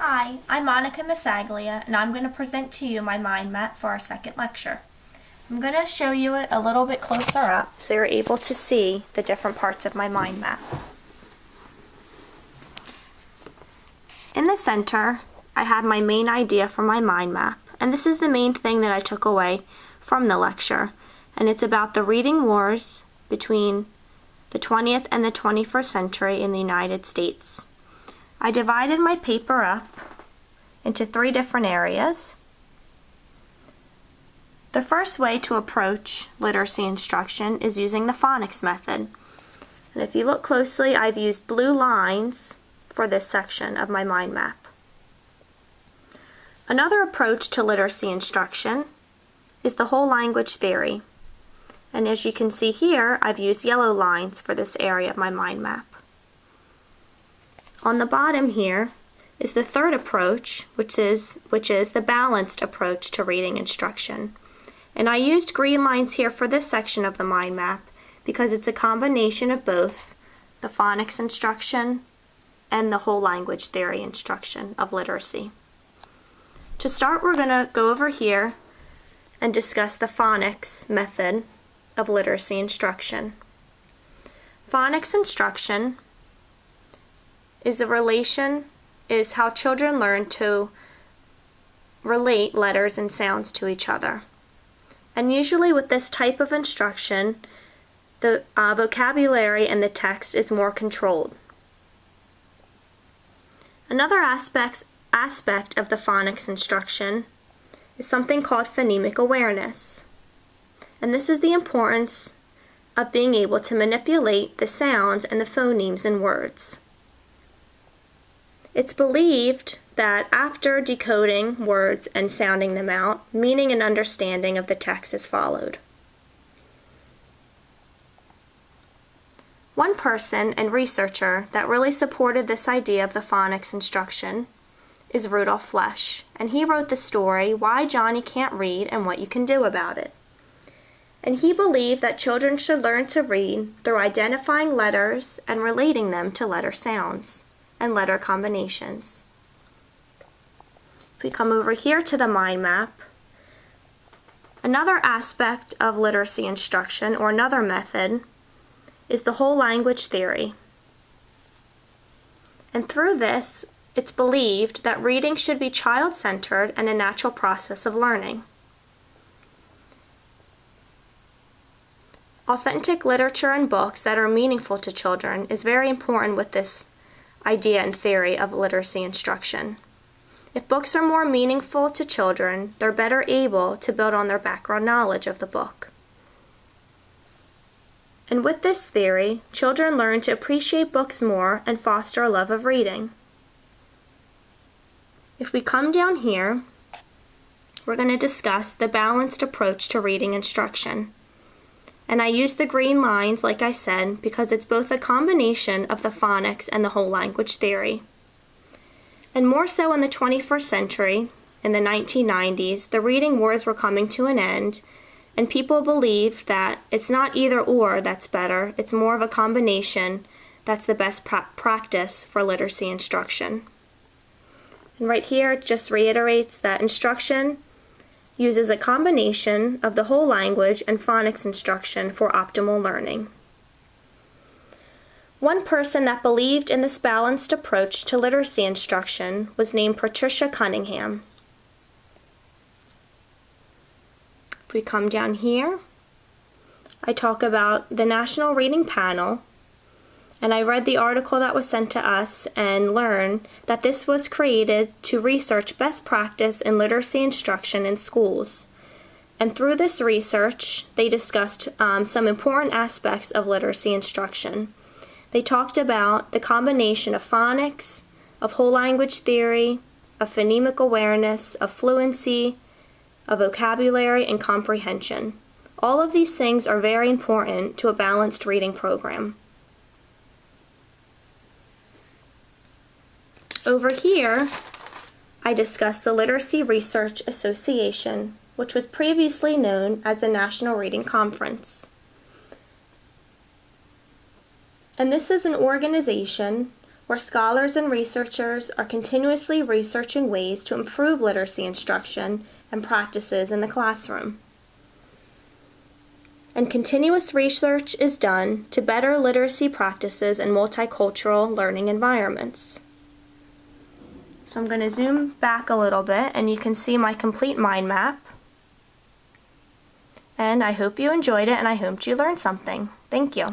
Hi, I'm Monica Massaglia, and I'm going to present to you my mind map for our second lecture. I'm going to show you it a little bit closer up so you're able to see the different parts of my mind map. In the center, I have my main idea for my mind map, and this is the main thing that I took away from the lecture, and it's about the reading wars between the 20th and the 21st century in the United States. I divided my paper up into 3 different areas. The first way to approach literacy instruction is using the phonics method. And if you look closely, I've used blue lines for this section of my mind map. Another approach to literacy instruction is the whole language theory. And as you can see here, I've used yellow lines for this area of my mind map. On the bottom here is the third approach, which is the balanced approach to reading instruction. And I used green lines here for this section of the mind map because it's a combination of both the phonics instruction and the whole language theory instruction of literacy. To start, we're going to go over here and discuss the phonics method of literacy instruction. Phonics instruction is how children learn to relate letters and sounds to each other. And usually with this type of instruction, the vocabulary and the text is more controlled. Another aspect of the phonics instruction is something called phonemic awareness. And this is the importance of being able to manipulate the sounds and the phonemes in words. It's believed that after decoding words and sounding them out, meaning and understanding of the text is followed. One person and researcher that really supported this idea of the phonics instruction is Rudolf Flesch, and he wrote the story, Why Johnny Can't Read and What You Can Do About It. And he believed that children should learn to read through identifying letters and relating them to letter sounds and letter combinations. If we come over here to the mind map, another aspect of literacy instruction, or another method, is the whole language theory. And through this, it's believed that reading should be child-centered and a natural process of learning. Authentic literature and books that are meaningful to children is very important with this idea and theory of literacy instruction. If books are more meaningful to children, they're better able to build on their background knowledge of the book. And with this theory, children learn to appreciate books more and foster a love of reading. If we come down here, we're going to discuss the balanced approach to reading instruction. And I use the green lines, like I said, because it's both a combination of the phonics and the whole language theory. And more so in the 21st century, in the 1990s, the reading wars were coming to an end, and people believed that it's not either or that's better, it's more of a combination that's the best practice for literacy instruction. And right here, it just reiterates that instruction uses a combination of the whole language and phonics instruction for optimal learning. One person that believed in this balanced approach to literacy instruction was named Patricia Cunningham. If we come down here, I talk about the National Reading Panel, and I read the article that was sent to us and learned that this was created to research best practice in literacy instruction in schools. And through this research, they discussed some important aspects of literacy instruction. They talked about the combination of phonics, of whole language theory, of phonemic awareness, of fluency, of vocabulary, and comprehension. All of these things are very important to a balanced reading program. Over here, I discussed the Literacy Research Association, which was previously known as the National Reading Conference. And this is an organization where scholars and researchers are continuously researching ways to improve literacy instruction and practices in the classroom. And continuous research is done to better literacy practices in multicultural learning environments. So I'm going to zoom back a little bit and you can see my complete mind map. And I hope you enjoyed it and I hope you learned something. Thank you.